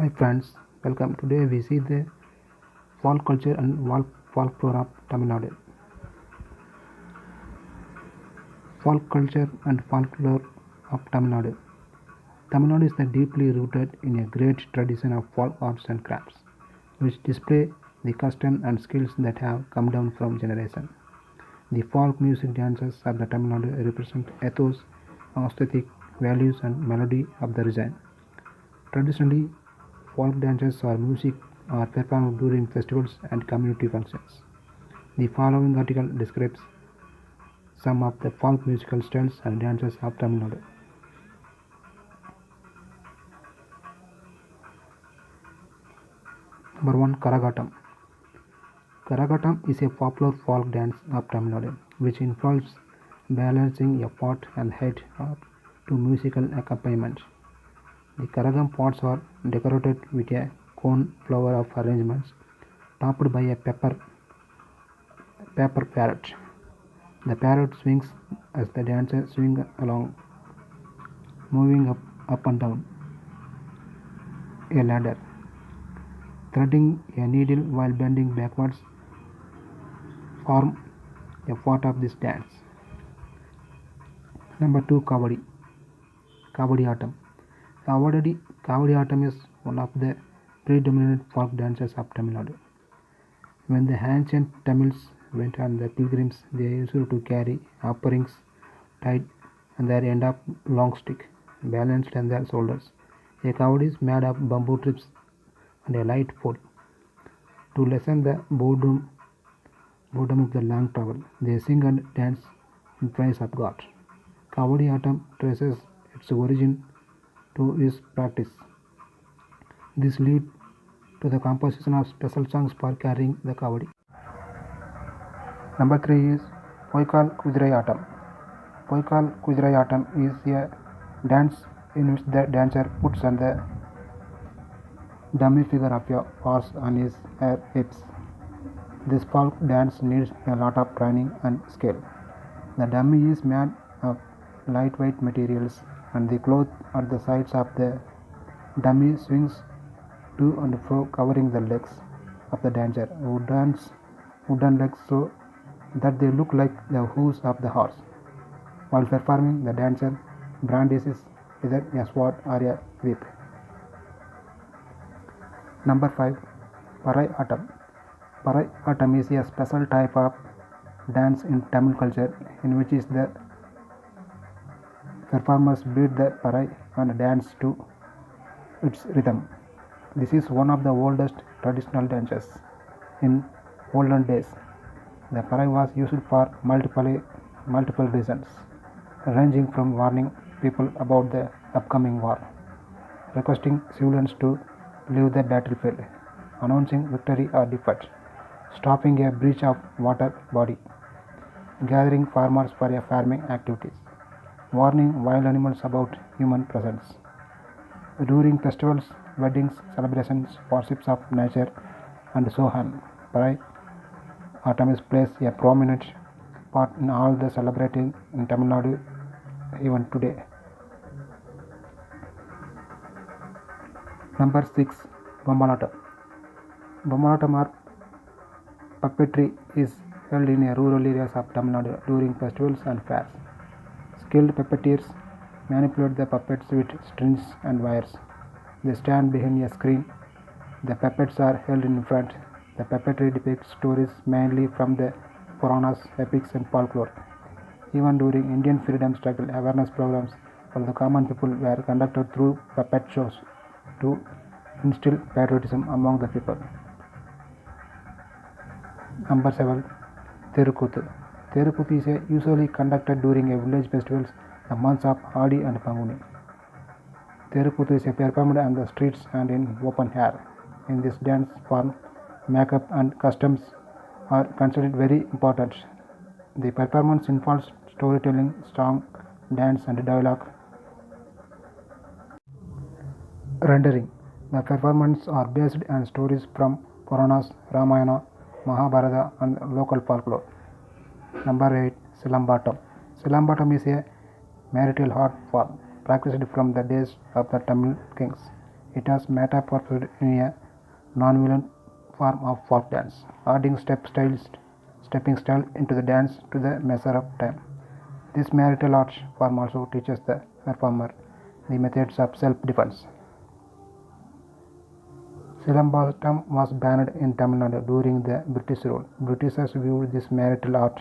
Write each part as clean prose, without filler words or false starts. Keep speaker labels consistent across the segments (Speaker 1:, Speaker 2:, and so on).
Speaker 1: Hi friends, welcome. Today we see the folk culture and folklore of Tamil Nadu. Folk culture and folklore of Tamil Nadu. Tamil Nadu is deeply rooted in a great tradition of folk arts and crafts, which display the custom and skills that have come down from generation. The folk music dances of the Tamil Nadu represent ethos, aesthetic, values and melody of the region. Traditionally, folk dances or music are performed during festivals and community functions. The following article describes some of the folk musical styles and dances of Tamil Nadu. Number 1. Karagatam. Karagatam is a popular folk dance of Tamil Nadu which involves balancing a pot and head to musical accompaniment. The Karagam pots are decorated with a cone flower of arrangements topped by a paper parrot. The parrot swings as the dancer swings along, moving up and down a ladder, threading a needle while bending backwards form a part of this dance. Number 2. Kavadi. Kavadiyatam. Kavadiyatam is one of the predominant folk dances of Tamil Nadu. When the ancient Tamils went on the pilgrims, they used to carry offerings tied on their end of long stick, balanced on their shoulders. A kavadi is made of bamboo strips and a light pole. To lessen the boredom of the long travel, they sing and dance in praise of God. Kavadiyatam traces its origin to his practice. This leads to the composition of special songs for carrying the kavadi. Number 3 is Poikal Kudirayatam. Poikal Kudirayatam is a dance in which the dancer puts on the dummy figure of a horse on his hips. This folk dance needs a lot of training and skill. The dummy is made of lightweight materials and the cloth at the sides of the dummy swings to and fro covering the legs of the dancer who dance wooden legs so that they look like the hooves of the horse. While performing, the dancer brandishes either a sword or a whip. Number 5. Parai Attam. Parai Attam is a special type of dance in Tamil culture in which is the performers beat the parai and dance to its rhythm. This is one of the oldest traditional dances. In olden days, the parai was used for multiple reasons, ranging from warning people about the upcoming war, requesting civilians to leave the battlefield, announcing victory or defeat, stopping a breach of water body, gathering farmers for a farming activities, warning wild animals about human presence. During festivals, weddings, celebrations, worships of nature, and so on, Parai Attam plays a prominent part in all the celebrating in Tamil Nadu even today. Number 6. Bommalatam. Bommalatam or puppetry is held in rural areas of Tamil Nadu during festivals and fairs. Skilled puppeteers manipulate the puppets with strings and wires. They stand behind a screen. The puppets are held in front. The puppetry depicts stories mainly from the Puranas, epics and folklore. Even during Indian freedom struggle, awareness programs for the common people were conducted through puppet shows to instill patriotism among the people. Number 7. Terukuthu. Terukuthu is usually conducted during a village festivals the months of Adi and Panguni. Terukuthu is performed on the streets and in open air. In this dance form, makeup and customs are considered very important. The performance involves storytelling, song, dance and dialogue. Rendering. The performances are based on stories from Puranas, Ramayana, Mahabharata and local folklore. Number 8. Silambatam. Silambatam is a marital art form practiced from the days of the Tamil kings. It was metamorphosed in a non-violent form of folk dance, adding stepping style into the dance to the measure of time. This marital art form also teaches the performer the methods of self-defense. Silambatam was banned in Tamil Nadu during the British rule. Britishers viewed this marital art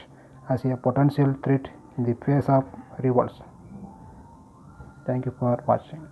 Speaker 1: as a potential threat in the face of revolts. Thank you for watching.